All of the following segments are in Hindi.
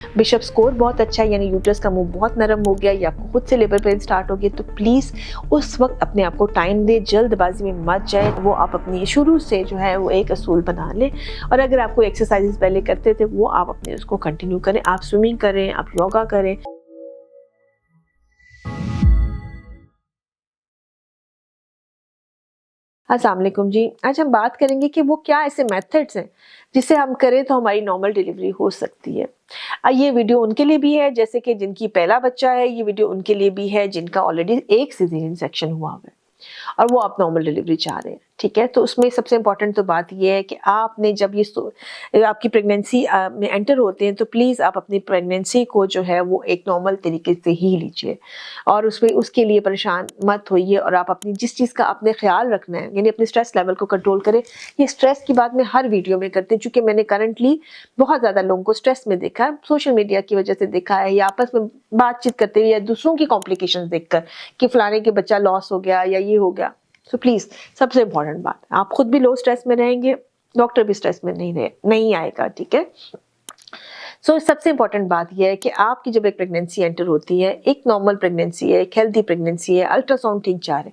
बिशप स्कोर बहुत अच्छा है, यानी यूट्रस का मुंह बहुत नरम हो गया या आपको खुद से लेबर पेन स्टार्ट हो गया, तो प्लीज़ उस वक्त अपने आप को टाइम दें, जल्दबाजी में मत जाए। वो आप अपनी शुरू से जो है वो एक असूल बना लें, और अगर आपको एक्सरसाइजेस पहले करते थे वो आप अपने उसको कंटिन्यू करें। आप स्विमिंग करें, आप योगा करें। अस्सलाम वालेकुम जी। आज हम बात करेंगे कि वो क्या ऐसे मेथड्स हैं जिसे हम करें तो हमारी नॉर्मल डिलीवरी हो सकती है। ये वीडियो उनके लिए भी है जैसे कि जिनकी पहला बच्चा है, ये वीडियो उनके लिए भी है जिनका ऑलरेडी एक सिजेरियन सेक्शन हुआ हुआ है और वो आप नॉर्मल डिलीवरी चाह रहे हैं। ठीक है, तो उसमें सबसे इम्पोर्टेंट तो बात ये है कि आपने जब आपकी प्रेगनेंसी में एंटर होते हैं तो प्लीज़ आप अपनी प्रेगनेंसी को जो है वो एक नॉर्मल तरीके से ही लीजिए और उसमें उसके लिए परेशान मत होइए। और आप अपनी जिस चीज़ का आपने ख्याल रखना है, यानी अपने स्ट्रेस लेवल को कंट्रोल करें। ये स्ट्रेस की बात मैं हर वीडियो में करती हूँ, चूँकि मैंने करंटली बहुत ज़्यादा लोगों को स्ट्रेस में देखा है, सोशल मीडिया की वजह से देखा है, या आपस में बातचीत करते हुए या दूसरों की कॉम्प्लिकेशंस देखकर कि फलाने के बच्चा लॉस हो गया या ये हो गया। तो प्लीज़ सबसे इम्पोर्टेंट बात, आप खुद भी लो स्ट्रेस में रहेंगे, डॉक्टर भी स्ट्रेस में नहीं आएगा। ठीक है, सबसे इम्पोर्टेंट बात यह है कि आपकी जब एक प्रेगनेंसी एंटर होती है, एक नॉर्मल प्रेगनेंसी है, एक हेल्दी प्रेगनेंसी है, अल्ट्रासाउंड ठीक जा रहा है,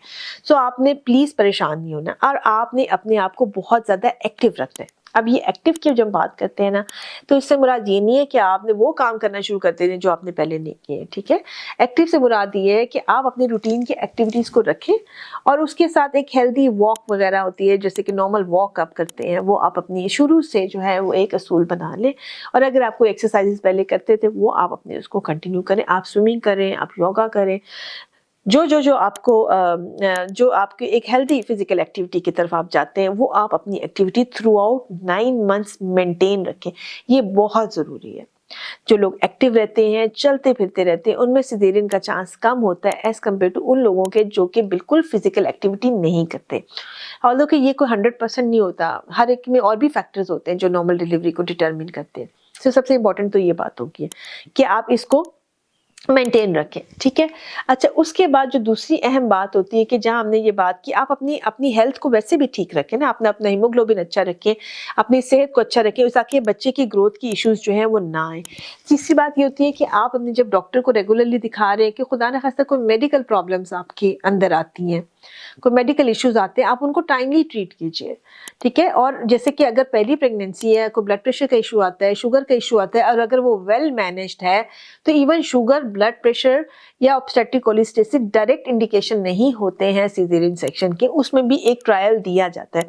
आपने प्लीज़ परेशान नहीं होना और आपने अपने आप को बहुत ज़्यादा एक्टिव रखना है। अब ये एक्टिव की जब बात करते हैं ना, तो इससे मुराद ये नहीं है कि आपने वो काम करना शुरू कर दें जो आपने पहले नहीं किए। ठीक है, एक्टिव से मुराद ये है कि आप अपनी रूटीन की एक्टिविटीज़ को रखें और उसके साथ एक हेल्दी वॉक वगैरह होती है, जैसे कि नॉर्मल वॉक आप करते हैं, वो आप अपनी शुरू से जो है वो एक असूल बना लें। और अगर आपको एक्सरसाइजेस पहले करते थे वो आप अपने उसको कंटिन्यू करें। आप स्विमिंग करें, आप योगा करें, जो आपको जो आपके एक हेल्दी फिजिकल एक्टिविटी की तरफ आप जाते हैं वो आप अपनी activity through out 9 months maintain रखें। ये बहुत ज़रूरी है। जो लोग एक्टिव रहते हैं, चलते फिरते रहते हैं, उनमें सिजेरियन का चांस कम होता है एज़ कम्पेयर टू उन लोगों के जो कि बिल्कुल फिजिकल एक्टिविटी नहीं करते। ऑल्दो कि ये कोई 100% नहीं होता, हर एक में और भी फैक्टर्स होते हैं जो नॉर्मल डिलीवरी को डिटरमिन करते हैं। सबसे इम्पोर्टेंट तो ये बात होगी कि आप इसको मेंटेन रखें। ठीक है, अच्छा, उसके बाद जो दूसरी अहम बात होती है कि जहाँ हमने ये बात की, आप अपनी अपनी हेल्थ को वैसे भी ठीक रखें ना, अपना हीमोग्लोबिन अच्छा रखें, अपनी सेहत को अच्छा रखें ताकि बच्चे की ग्रोथ की इश्यूज जो है वो ना आए। तीसरी बात ये होती है कि आप अपने जब डॉक्टर को रेगुलरली दिखा रहे हैं कि खुदा न खास्ता कोई मेडिकल प्रॉब्लम्स आपके अंदर आती हैं, कोई मेडिकल इश्यूज आते हैं, आप उनको टाइमली ट्रीट कीजिए। ठीक है, और जैसे कि अगर पहली प्रेगनेंसी है, कोई ब्लड प्रेशर का इशू आता है, शुगर का इशू आता है, और अगर वो वेल मैनेज्ड है तो इवन शुगर, ब्लड प्रेशर या ऑब्स्टेट्रिक कोलिस्टेसिस डायरेक्ट इंडिकेशन नहीं होते हैं सिजेरियन सेक्शन के, उसमें भी एक ट्रायल दिया जाता है।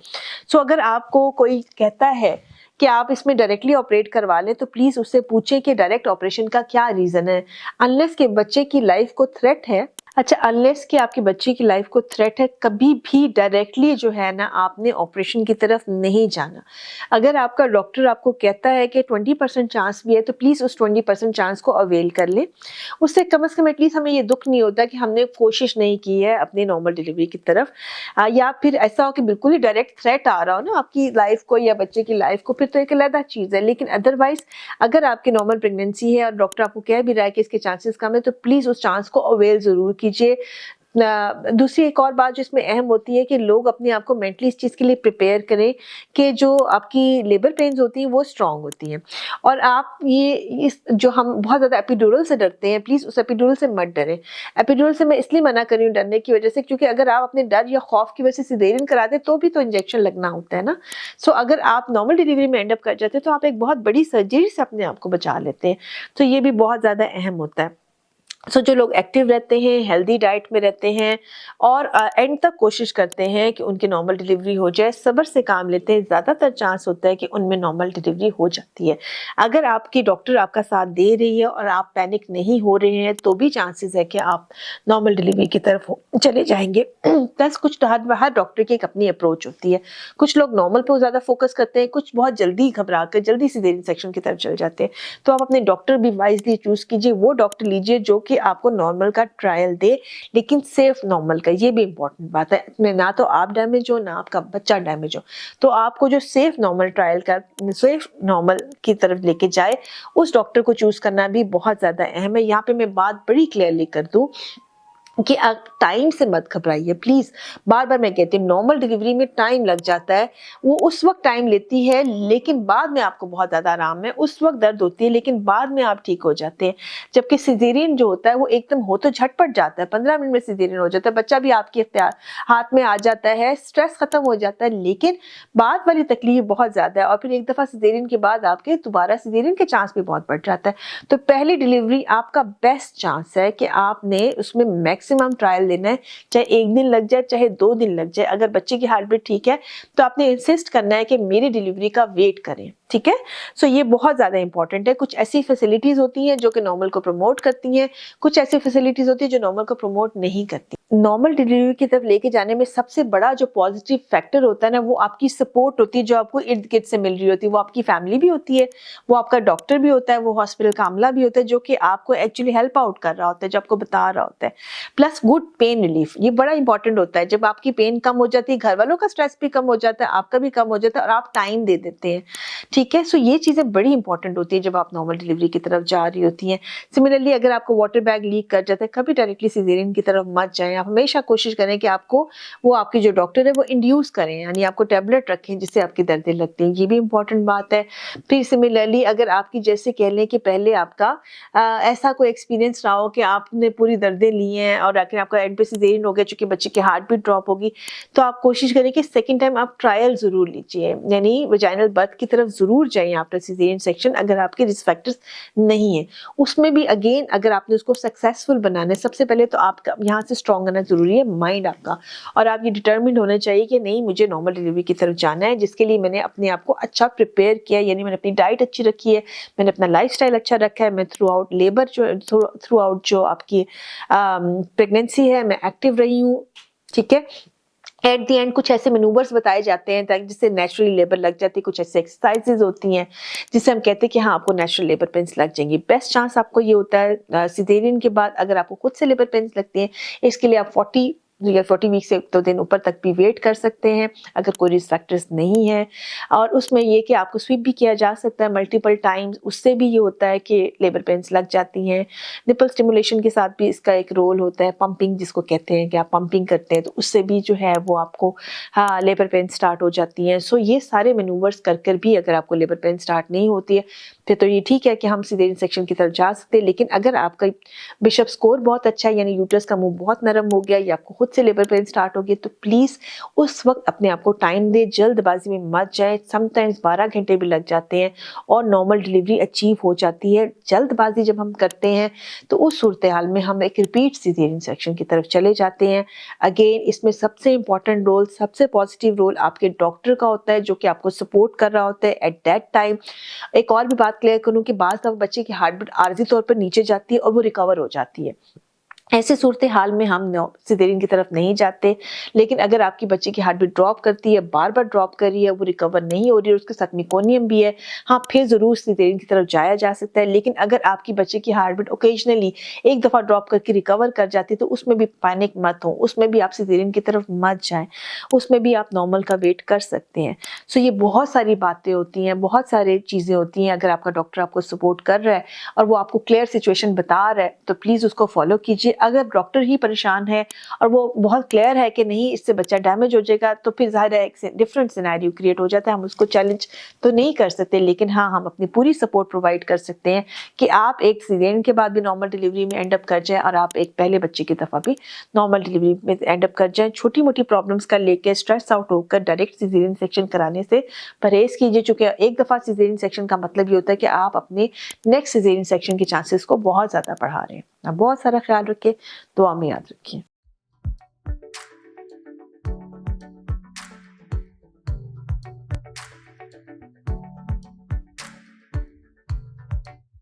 अगर आपको कोई कहता है कि आप इसमें डायरेक्टली ऑपरेट करवा लें तो प्लीज़ उससे पूछें कि डायरेक्ट ऑपरेशन का क्या रीज़न है। अनलेस के बच्चे की लाइफ को थ्रेट है, अच्छा, अनलेस कि आपके बच्चे की लाइफ को थ्रेट है, कभी भी डायरेक्टली जो है ना आपने ऑपरेशन की तरफ नहीं जाना। अगर आपका डॉक्टर आपको कहता है कि 20% चांस भी है तो प्लीज़ उस 20% चांस को अवेल कर लें। उससे कम से कम एटलीस्ट हमें ये दुख नहीं होता कि हमने कोशिश नहीं की है अपनी नॉर्मल डिलीवरी की तरफ। या फिर ऐसा हो कि बिल्कुल ही डायरेक्ट थ्रेट आ रहा हो ना आपकी लाइफ को या बच्चे की लाइफ को, फिर तो एक अलग चीज़ है। लेकिन अदरवाइज अगर आपकी नॉर्मल प्रेगनेंसी है और डॉक्टर आपको कह भी रहा है कि इसके चांसेस कम है, तो प्लीज़ उस चांस को अवेल ज़रूर कीजिए। दूसरी एक और बात जो इसमें अहम होती है कि लोग अपने आप को मेंटली इस चीज़ के लिए प्रिपेयर करें कि जो आपकी लेबर पेन्स होती हैं वो स्ट्रॉन्ग होती हैं, और आप ये इस जो हम बहुत ज़्यादा एपिड्यूरल से डरते हैं, प्लीज़ उस एपिड्यूरल से मत डरें। एपिड्यूरल से मैं इसलिए मना कर रही हूँ डरने की वजह से, क्योंकि अगर आप अपने डर या खौफ की वजह से सिजेरियन कराते तो भी तो इंजेक्शन लगना होता है ना। अगर आप नॉर्मल डिलीवरी में एंड अप कर जाते तो आप एक बहुत बड़ी सर्जरी से अपने आप को बचा लेते हैं। तो ये भी बहुत ज़्यादा अहम होता है। जो लोग एक्टिव रहते हैं, हेल्दी डाइट में रहते हैं और एंड तक कोशिश करते हैं कि उनकी नॉर्मल डिलीवरी हो जाए, सब्र से काम लेते हैं, ज़्यादातर चांस होता है कि उनमें नॉर्मल डिलीवरी हो जाती है। अगर आपकी डॉक्टर आपका साथ दे रही है और आप पैनिक नहीं हो रहे हैं तो भी चांसेस है कि आप नॉर्मल डिलीवरी की तरफ चले जाएंगे। प्लस कुछ हर डॉक्टर की एक अपनी अप्रोच होती है। कुछ लोग नॉर्मल पे ज़्यादा फोकस करते हैं, कुछ बहुत जल्दी घबरा कर जल्दी सिजेरियन सेक्शन की तरफ चल जाते हैं। तो आप अपने डॉक्टर भी वाइजली चूज कीजिए, वो डॉक्टर लीजिए जो कि आपको नॉर्मल का ट्रायल दे, लेकिन सेफ नॉर्मल का। ये भी इंपॉर्टेंट बात है, इसमें ना तो आप डैमेज हो ना आपका बच्चा डैमेज हो। तो आपको जो सेफ नॉर्मल ट्रायल का सेफ नॉर्मल की तरफ लेके जाए, उस डॉक्टर को चूज करना भी बहुत ज्यादा अहम है। यहाँ पे मैं बात बड़ी क्लियरली कर दूं कि आप टाइम से मत घबराइए प्लीज। बार बार मैं कहती हूँ, नॉर्मल डिलीवरी में टाइम लग जाता है, वो उस वक्त टाइम लेती है, लेकिन बाद में आपको बहुत ज्यादा आराम है। उस वक्त दर्द होती है, लेकिन बाद में आप ठीक हो जाते हैं। जबकि सिजेरियन जो होता है वो एकदम हो तो झटपट जाता है, 15 मिनट में सिजेरियन हो जाता है, बच्चा भी आपके इख्तियार हाथ में आ जाता है, स्ट्रेस खत्म हो जाता है। लेकिन बाद वाली तकलीफ बहुत ज्यादा है, और फिर एक दफा सिजेरियन के बाद आपके दोबारा सिजेरियन के चांस भी बहुत बढ़ जाता है। तो पहली डिलीवरी आपका बेस्ट चांस है कि आपने उसमें मैक्सिमम ट्रायल लेना है, चाहे 1 दिन लग जाए, चाहे 2 दिन लग जाए। अगर बच्चे की हार्ट बीट ठीक है तो आपने इंसिस्ट करना है कि मेरी डिलीवरी का वेट करें, ठीक है। सो ये बहुत ज्यादा इंपॉर्टेंट है। कुछ ऐसी फैसिलिटीज होती हैं जो कि नॉर्मल को प्रमोट करती हैं, कुछ ऐसी फैसिलिटीज होती है जो नॉर्मल को प्रमोट नहीं करती। नॉर्मल डिलीवरी की तरफ लेके जाने में सबसे बड़ा जो पॉजिटिव फैक्टर होता है ना, वो आपकी सपोर्ट होती है, जो आपको इर्द गिर्द से मिल रही होती है। वो आपकी फैमिली भी होती है, वो आपका डॉक्टर भी होता है, वो हॉस्पिटल का अमला भी होता है, जो कि आपको एक्चुअली हेल्प आउट कर रहा होता है, जो आपको बता रहा होता है। प्लस गुड पेन रिलीफ, ये बड़ा इंपॉर्टेंट होता है। जब आपकी पेन कम हो जाती है, घर वालों का स्ट्रेस भी कम हो जाता है, आपका भी कम हो जाता है, और आप टाइम दे देते हैं, ठीक है। सो ये चीजें बड़ी इंपॉर्टेंट होती है जब आप नॉर्मल डिलीवरी की तरफ जा रही होती हैं। सिमिलरली अगर आपको वाटर बैग लीक कर जाता है, कभी डायरेक्टली सिजेरियन की तरफ मत जाएं। आप हमेशा कोशिश करें कि आपको वो आपकी जो डॉक्टर है वो इंड्यूस करें, यानी आपको टेबलेट रखें जिससे आपकी दर्दें लगती हैं, ये भी इंपॉर्टेंट बात है। फिर सिमिलरली अगर आपकी जैसे कह लें कि पहले आपका ऐसा कोई एक्सपीरियंस रहा हो कि आपने पूरी दर्दें ली हैं और आखिर आपका एंड पे सिजेरियन हो गया, चूंकि बच्चे की हार्ट बीट ड्रॉप होगी, तो आप कोशिश करें कि सेकेंड टाइम आप ट्रायल जरूर लीजिए, यानी वजाइनल बर्थ की तरफ जरूर जाइए आफ्टर सिजेरियन सेक्शन, अगर आपके रिस्क फैक्टर्स नहीं है। उसमें भी अगेन अगर आपने उसको सक्सेसफुल बनाना है, सबसे पहले तो आपका यहाँ से स्ट्रॉन्ग होना जरूरी है, माइंड आपका, और आप ये डिटर्मिन्ड होना चाहिए कि नहीं, मुझे नॉर्मल डिलीवरी की तरफ जाना है, जिसके लिए मैंने अपने आप को अच्छा प्रिपेयर किया, यानी मैंने अपनी डाइट अच्छी रखी है, मैंने अपना लाइफस्टाइल अच्छा रखा है, मैं through out labour through out जो आपकी प्रेगनेंसी है मैं एक्टिव रही हूँ, ठीक है। एट द एंड कुछ ऐसे मैनूवर्स बताए जाते हैं ताकि जिससे नेचुरली लेबर लग जाती है, कुछ ऐसे एक्सरसाइजेज होती हैं जिससे हम कहते हैं कि हाँ आपको नेचुरल लेबर पेन्स लग जाएंगी। बेस्ट चांस आपको ये होता है सिजेरियन के बाद, अगर आपको खुद से लेबर पेन्स लगती हैं, इसके लिए आप 40 वीक से 2 दिन ऊपर तक भी वेट कर सकते हैं अगर कोई रिस्क फैक्टर्स नहीं है। और उसमें ये कि आपको स्वीप भी किया जा सकता है मल्टीपल टाइम्स, उससे भी ये होता है कि लेबर पेन्स लग जाती हैं। निपल स्टिमुलेशन के साथ भी इसका एक रोल होता है, पंपिंग जिसको कहते हैं कि आप पंपिंग करते हैं तो उससे भी जो है वो आपको हाँ लेबर पेन स्टार्ट हो जाती हैं। सो ये सारे मैनूवर्स कर भी अगर आपको लेबर पेन स्टार्ट नहीं होती है फिर तो ये ठीक है कि हम सिजेरियन सेक्शन की तरफ जा सकते हैं। लेकिन अगर आपका बिशप स्कोर बहुत अच्छा है, यानी यूट्रस का मुंह बहुत नरम हो गया या आपको खुद से लेबर पेन स्टार्ट हो गया, तो प्लीज उस वक्त अपने आप को टाइम दे, जल्दबाजी में मत जाए। समटाइम्स 12 घंटे भी लग जाते हैं और नॉर्मल डिलीवरी अचीव हो जाती है। जल्दबाजी जब हम करते हैं तो उस सूरत हाल में हम एक रिपीट सिजेरियन सेक्शन की तरफ चले जाते हैं। अगेन इसमें सबसे इंपॉर्टेंट रोल, सबसे पॉजिटिव रोल आपके डॉक्टर का होता है, जो कि आपको सपोर्ट कर रहा होता है एट दैट टाइम। एक और भी बात क्लियर करूं कि बात दफा बच्चे की हार्ट बीट आर्जी तौर पर नीचे जाती है और वो रिकवर हो जाती है, ऐसे सूरत हाल में हम सिजेरियन की तरफ नहीं जाते। लेकिन अगर आपकी बच्ची की हार्ट बीट ड्रॉप करती है, बार बार ड्रॉप कर रही है, वो रिकवर नहीं हो रही है, उसके साथ मेकोनियम भी है, हाँ फिर जरूर सिजेरियन की तरफ जाया जा सकता है। लेकिन अगर आपकी बच्ची की हार्ट बीट ओकेजनली एक दफा ड्रॉप करके रिकवर कर जाती है तो उसमें भी पैनिक मत हो, उसमें भी आप सिजेरियन की तरफ मत जाएं, उसमें भी आप नॉर्मल का वेट कर सकते हैं। सो ये बहुत सारी बातें होती हैं, बहुत सारी चीजें होती हैं। अगर आपका डॉक्टर आपको सपोर्ट कर रहा है और वो आपको क्लियर सिचुएशन बता रहा है तो प्लीज उसको फॉलो कीजिए। अगर डॉक्टर ही परेशान है और वो बहुत क्लियर है कि नहीं इससे बच्चा डैमेज हो जाएगा, तो फिर जाहिर है एक डिफरेंट सिनेरियो क्रिएट हो जाता है, हम उसको चैलेंज तो नहीं कर सकते। लेकिन हाँ हम अपनी पूरी सपोर्ट प्रोवाइड कर सकते हैं कि आप एक सिजेरियन के बाद भी नॉर्मल डिलीवरी में एंड अप कर जाए और आप एक पहले बच्चे की दफा भी नॉर्मल डिलीवरी में एंड अप कर जाए। छोटी मोटी प्रॉब्लम्स का लेके स्ट्रेस आउट होकर डायरेक्ट सिजेरियन सेक्शन कराने से परहेज कीजिए, चूंकि एक दफा सिजेरियन सेक्शन का मतलब ये होता है कि आप अपने नेक्स्ट सिजेरियन सेक्शन के चांसेस को बहुत ज्यादा बढ़ा रहे हैं। बहुत सारा ख्याल रखें, दुआ में याद रखिए।